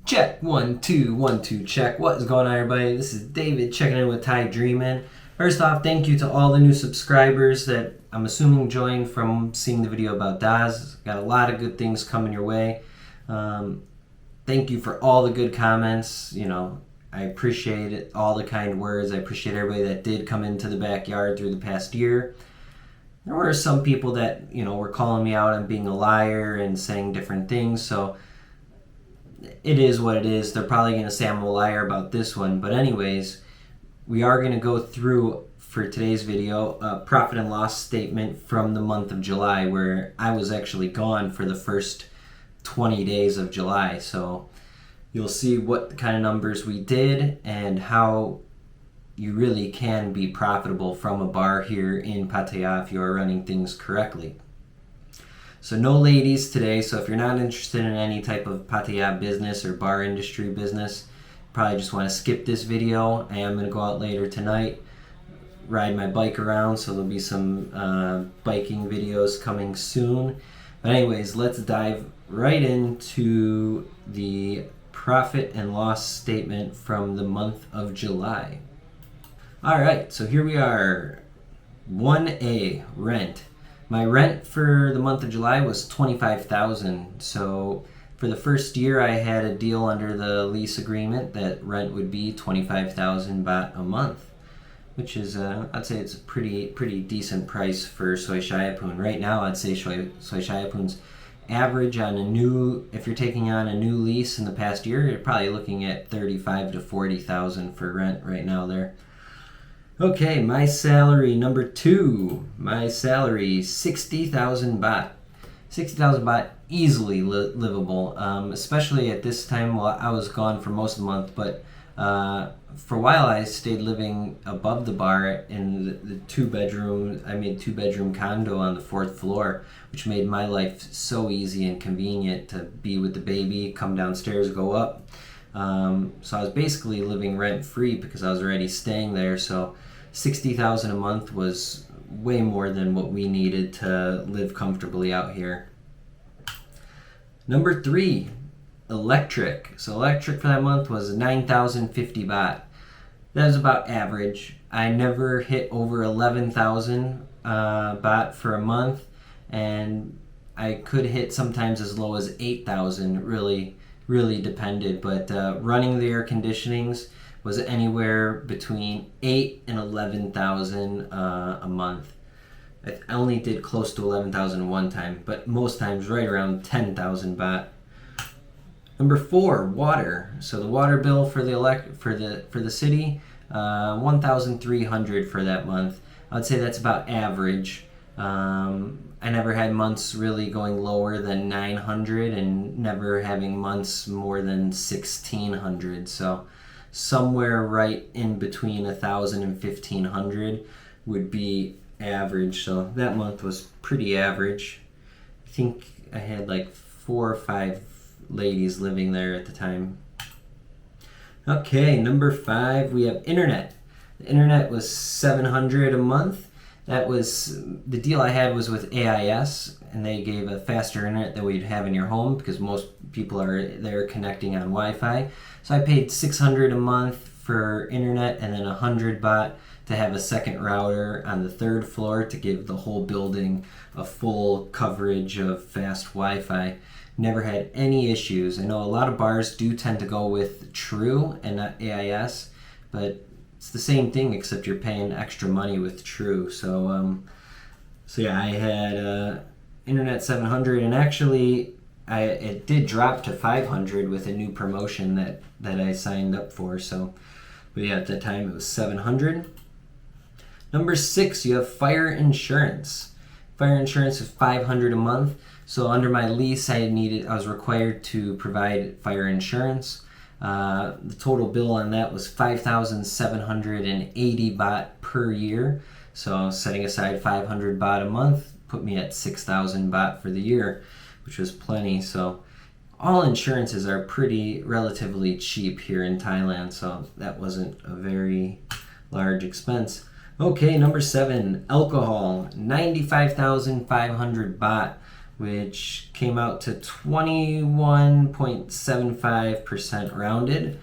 Check, 1 2 1 2 check. What is going on, everybody? This is David checking in with Thai Dreamin'. First off, thank you to all the new subscribers that I'm assuming joined from seeing the video about Daz. Got a lot of good things coming your way. Thank you for all the good comments. You know, I appreciate it, all the kind words. I appreciate everybody that did come into the backyard through the past year. There were some people that, you know, were calling me out on being a liar and saying different things, so it is what it is. They're probably going to say I'm a liar about this one, but anyways, we are going to go through for today's video a profit and loss statement from the month of July, where I was actually gone for the first 20 days of July. So you'll see what kind of numbers we did and how you really can be profitable from a bar here in Pattaya if you are running things correctly. So no ladies today, so if you're not interested in any type of Pattaya business or bar industry business, probably just want to skip this video. I am going to go out later tonight, ride my bike around, so there'll be some biking videos coming soon. But anyways, let's dive right into the profit and loss statement from the month of July. Alright, so here we are. 1A, rent. My rent for the month of July was $25,000. So for the first year I had a deal under the lease agreement that rent would be 25,000 baht a month, which is I'd say it's a pretty decent price for Soi Buakhao. Right now I'd say Soi Buakhao's average on a new, if you're taking on a new lease in the past year, you're probably looking at 35 to 40,000 for rent right now there. Okay, my salary number 2. My salary 60,000 baht. 60,000 baht, easily livable, especially at this time. Well, I was gone for most of the month, but for a while I stayed living above the bar in the 2-bedroom. I made 2-bedroom condo on the 4th floor, which made my life so easy and convenient to be with the baby, come downstairs, go up. So I was basically living rent-free because I was already staying there. So 60,000 a month was way more than what we needed to live comfortably out here. Number 3, electric. So electric for that month was 9,050 baht. That was about average. I never hit over 11,000 baht for a month, and I could hit sometimes as low as 8,000. Really depended, but running the air conditionings was anywhere between 8 and 11,000 a month. I only did close to 11,000 one time, but most times right around 10,000 baht. Number 4, water. So the water bill for the city, 1,300 for that month. I'd say that's about average. I never had months really going lower than 900 and never having months more than 1,600. So somewhere right in between 1,000 and 1,500 would be average. So that month was pretty average. I think I had like 4 or 5 ladies living there at the time. Okay, number 5, we have internet. The internet was 700 a month. That was, the deal I had was with AIS, and they gave a faster internet than we'd have in your home because most people are there connecting on Wi-Fi. So I paid 600 a month for internet and then 100 baht to have a second router on the 3rd floor to give the whole building a full coverage of fast Wi-Fi. Never had any issues. I know a lot of bars do tend to go with True and not AIS, but it's the same thing except you're paying extra money with True. So yeah, I had internet 700, and actually it did drop to 500 with a new promotion that I signed up for. So, but yeah, at that time it was 700. Number 6, you have fire insurance. Fire insurance is 500 a month. So under my lease, I was required to provide fire insurance. The total bill on that was 5,780 baht per year. So setting aside 500 baht a month put me at 6,000 baht for the year, which was plenty. So all insurances are pretty relatively cheap here in Thailand, so that wasn't a very large expense. Okay, number 7, alcohol, 95,500 baht which came out to 21.75% rounded.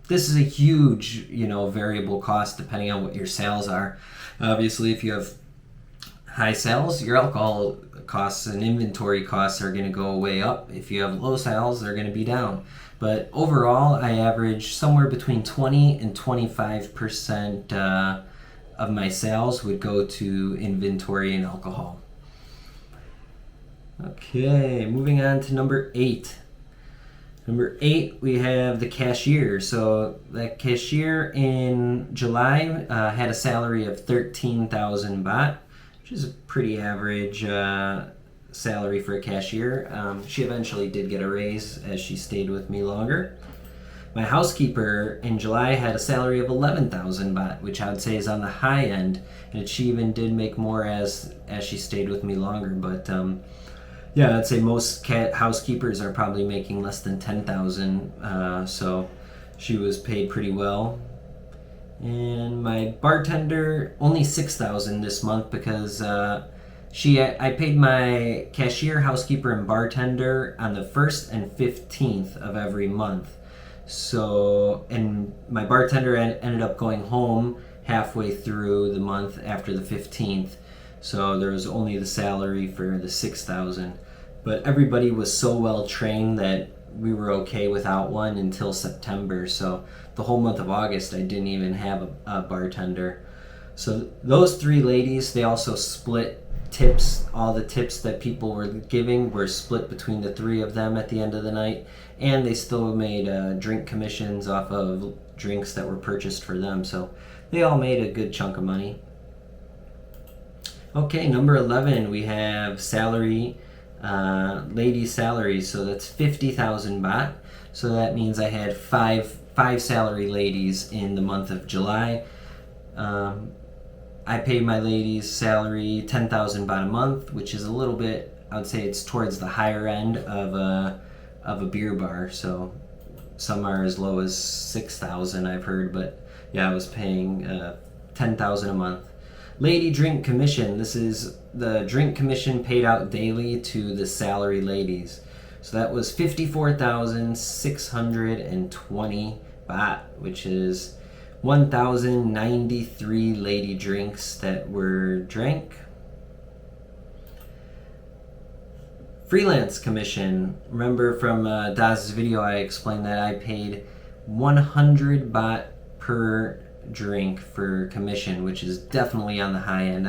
This is a huge, variable cost depending on what your sales are. Obviously, if you have high sales, your alcohol costs and inventory costs are going to go way up. If you have low sales, they're going to be down. But overall, I average somewhere between 20 and 25% of my sales would go to inventory and alcohol. Okay, moving on to number 8. Number 8, we have the cashier. So the cashier in July had a salary of 13,000 baht, which is a pretty average salary for a cashier. She eventually did get a raise as she stayed with me longer. My housekeeper in July had a salary of 11,000 baht, which I would say is on the high end, and she even did make more as she stayed with me longer. But yeah, I'd say most housekeepers are probably making less than 10,000, so she was paid pretty well. And my bartender, only 6,000 this month because I paid my cashier, housekeeper, and bartender on the 1st and 15th of every month. So, and my bartender ended up going home halfway through the month after the 15th. So there was only the salary for the 6,000. But everybody was so well trained that we were okay without one until September. So the whole month of August, I didn't even have a bartender. So those 3 ladies, they also split tips. All the tips that people were giving were split between the 3 of them at the end of the night. And they still made drink commissions off of drinks that were purchased for them. So they all made a good chunk of money. Okay, number 11, we have salary, lady salary. So that's 50,000 baht. So that means I had five salary ladies in the month of July. I paid my ladies salary 10,000 baht a month, which is a little bit, I would say it's towards the higher end of a beer bar. So some are as low as 6,000, I've heard, but yeah, I was paying 10,000 a month. Lady drink commission. This is the drink commission paid out daily to the salary ladies. So that was 54,620 baht, which is 1,093 lady drinks that were drank. Freelance commission. Remember from Daz's video, I explained that I paid 100 baht per drink for commission, which is definitely on the high end.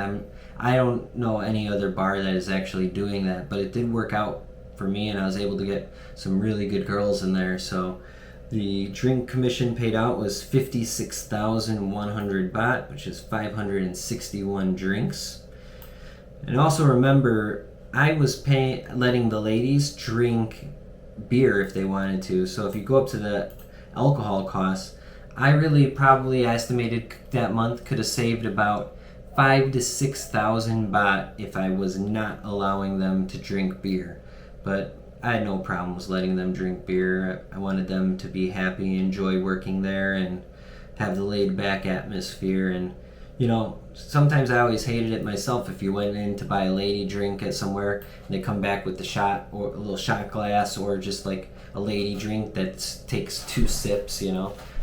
I don't know any other bar that is actually doing that, but it did work out for me, and I was able to get some really good girls in there. So the drink commission paid out was 56,100 baht, which is 561 drinks. And also remember, I was letting the ladies drink beer if they wanted to. So if you go up to the alcohol costs, I really probably estimated that month could have saved about 5,000 to 6,000 baht if I was not allowing them to drink beer. But I had no problems letting them drink beer. I wanted them to be happy, enjoy working there, and have the laid back atmosphere. And sometimes I always hated it myself if you went in to buy a lady drink at somewhere and they come back with the shot or a little shot glass or just like a lady drink that takes 2 sips,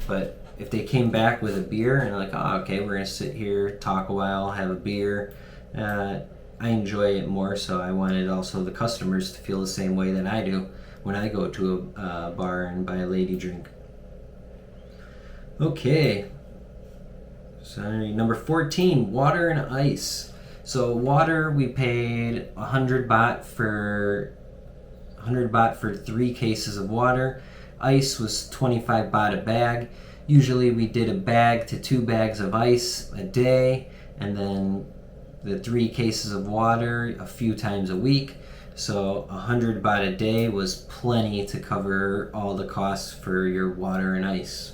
But if they came back with a beer and like, oh, okay, we're gonna sit here, talk a while, have a beer, I enjoy it more. So I wanted also the customers to feel the same way that I do when I go to a bar and buy a lady drink. Okay. Sorry, number 14, water and ice. So water, we paid 100 baht for 3 cases of water. Ice was 25 baht a bag. Usually we did a bag to 2 bags of ice a day, and then the 3 cases of water a few times a week. So 100 baht a day was plenty to cover all the costs for your water and ice.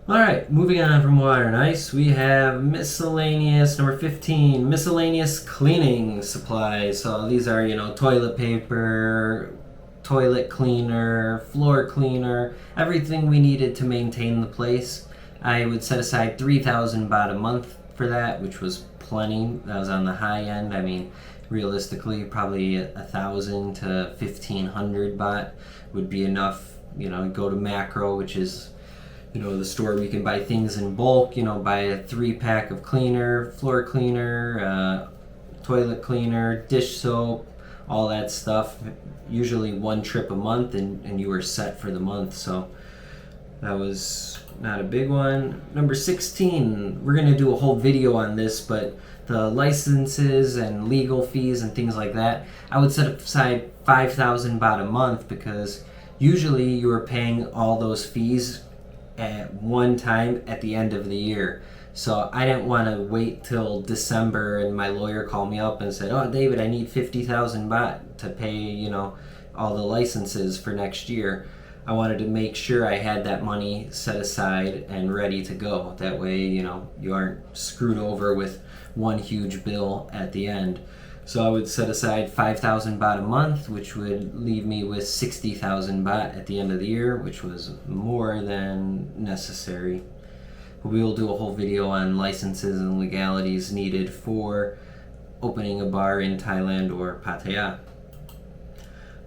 Alright, moving on from water and ice, we have miscellaneous, number 15, miscellaneous cleaning supplies. So these are, toilet paper, toilet cleaner, floor cleaner, everything we needed to maintain the place. I would set aside 3,000 baht a month for that, which was plenty. That was on the high end. I mean, realistically, probably 1,000 to 1,500 baht would be enough. Go to Macro, which is the store where you can buy things in bulk. Buy a 3-pack of cleaner, floor cleaner, toilet cleaner, dish soap, all that stuff. Usually one trip a month, and you were set for the month. So that was not a big one. Number 16, we're going to do a whole video on this, but the licenses and legal fees and things like that, I would set aside 5,000 baht a month, because usually you are paying all those fees at one time at the end of the year. So I didn't want to wait till December and my lawyer called me up and said, "Oh, David, I need 50,000 baht to pay, all the licenses for next year." I wanted to make sure I had that money set aside and ready to go. That way, you aren't screwed over with one huge bill at the end. So I would set aside 5,000 baht a month, which would leave me with 60,000 baht at the end of the year, which was more than necessary. We will do a whole video on licenses and legalities needed for opening a bar in Thailand or Pattaya.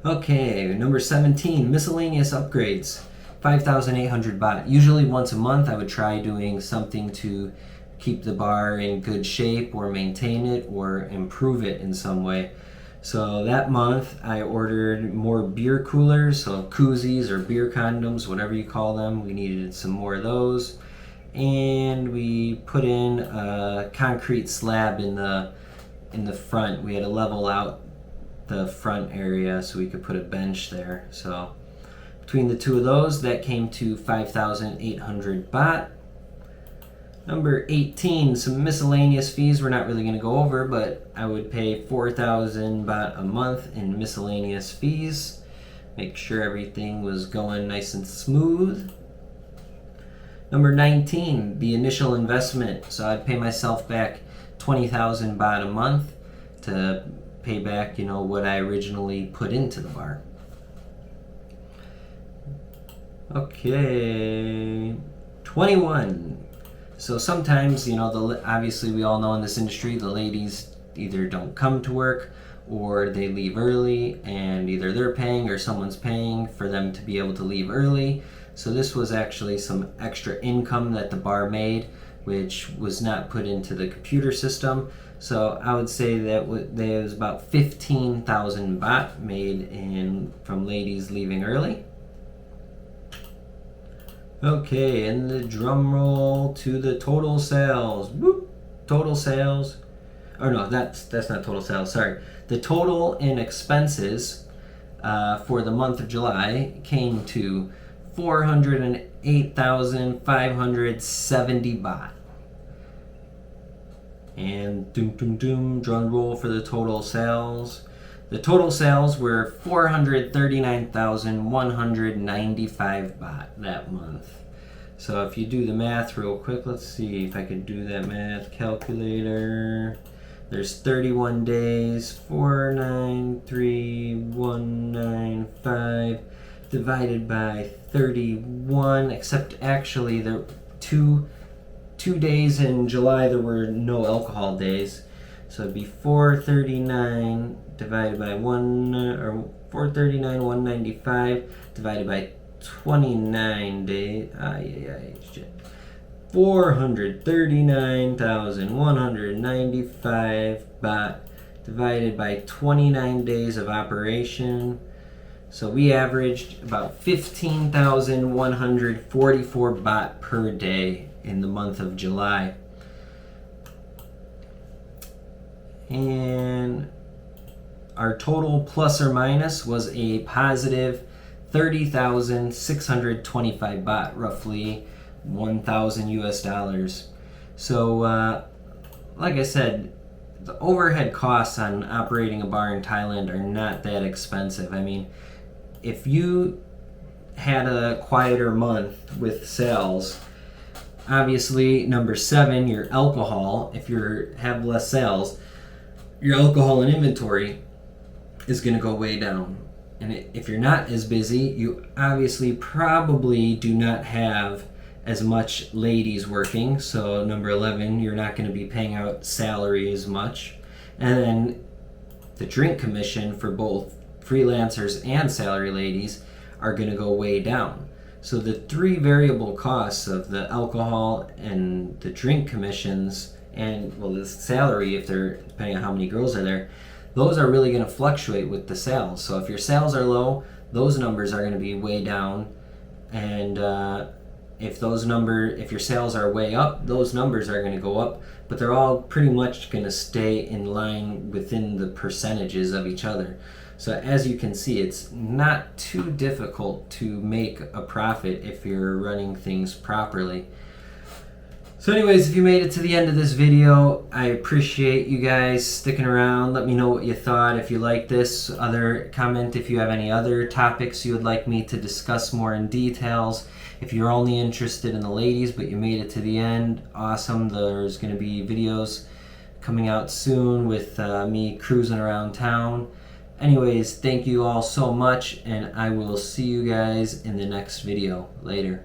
Okay, number 17, miscellaneous upgrades, 5,800 baht. Usually once a month I would try doing something to keep the bar in good shape or maintain it or improve it in some way. So that month I ordered more beer coolers, so koozies or beer condoms, whatever you call them. We needed some more of those. And we put in a concrete slab in the front. We had to level out the front area so we could put a bench there. So between the two of those, that came to 5,800 baht. Number 18, some miscellaneous fees we're not really going to go over, but I would pay 4,000 baht a month in miscellaneous fees. Make sure everything was going nice and smooth. Number 19, the initial investment. So I'd pay myself back 20,000 baht a month to pay back, what I originally put into the bar. Okay, 21. So sometimes, obviously we all know in this industry, the ladies either don't come to work or they leave early, and either they're paying or someone's paying for them to be able to leave early. So this was actually some extra income that the bar made, which was not put into the computer system. So I would say that there was about 15,000 baht made from ladies leaving early. Okay, and the drum roll to the total sales. Whoop! Total sales. Or no, that's not total sales. Sorry. The total in expenses for the month of July came to 408,570 baht. And drum roll for the total sales. The total sales were 439,195 baht that month. So if you do the math real quick, let's see if I can do that math calculator. There's 31 days, 493,195 divided by 31, except actually there two days in July there were no alcohol days. So it'd be 439 divided by 439,195 divided by 29 days. 439,195 baht divided by 29 days of operation. So we averaged about 15,144 baht per day in the month of July. And our total plus or minus was a positive 30,625 baht, roughly 1,000 US dollars. So, like I said, the overhead costs on operating a bar in Thailand are not that expensive. I mean, if you had a quieter month with sales, obviously, number 7, your alcohol, if you have less sales, your alcohol and inventory is going to go way down. And if you're not as busy, you obviously probably do not have as much ladies working. So number 11, you're not going to be paying out salary as much. And then the drink commission for both freelancers and salary ladies are going to go way down. So the three variable costs of the alcohol and the drink commissions and, well, the salary, if they're, depending on how many girls are there, those are really going to fluctuate with the sales. So if your sales are low, those numbers are going to be way down. And if your sales are way up, those numbers are going to go up. But they're all pretty much going to stay in line within the percentages of each other. So as you can see, it's not too difficult to make a profit if you're running things properly. So anyways, if you made it to the end of this video, I appreciate you guys sticking around. Let me know what you thought. If you like this, comment if you have any other topics you would like me to discuss more in details. If you're only interested in the ladies but you made it to the end, awesome. There's going to be videos coming out soon with me cruising around town. Anyways, thank you all so much, and I will see you guys in the next video. Later.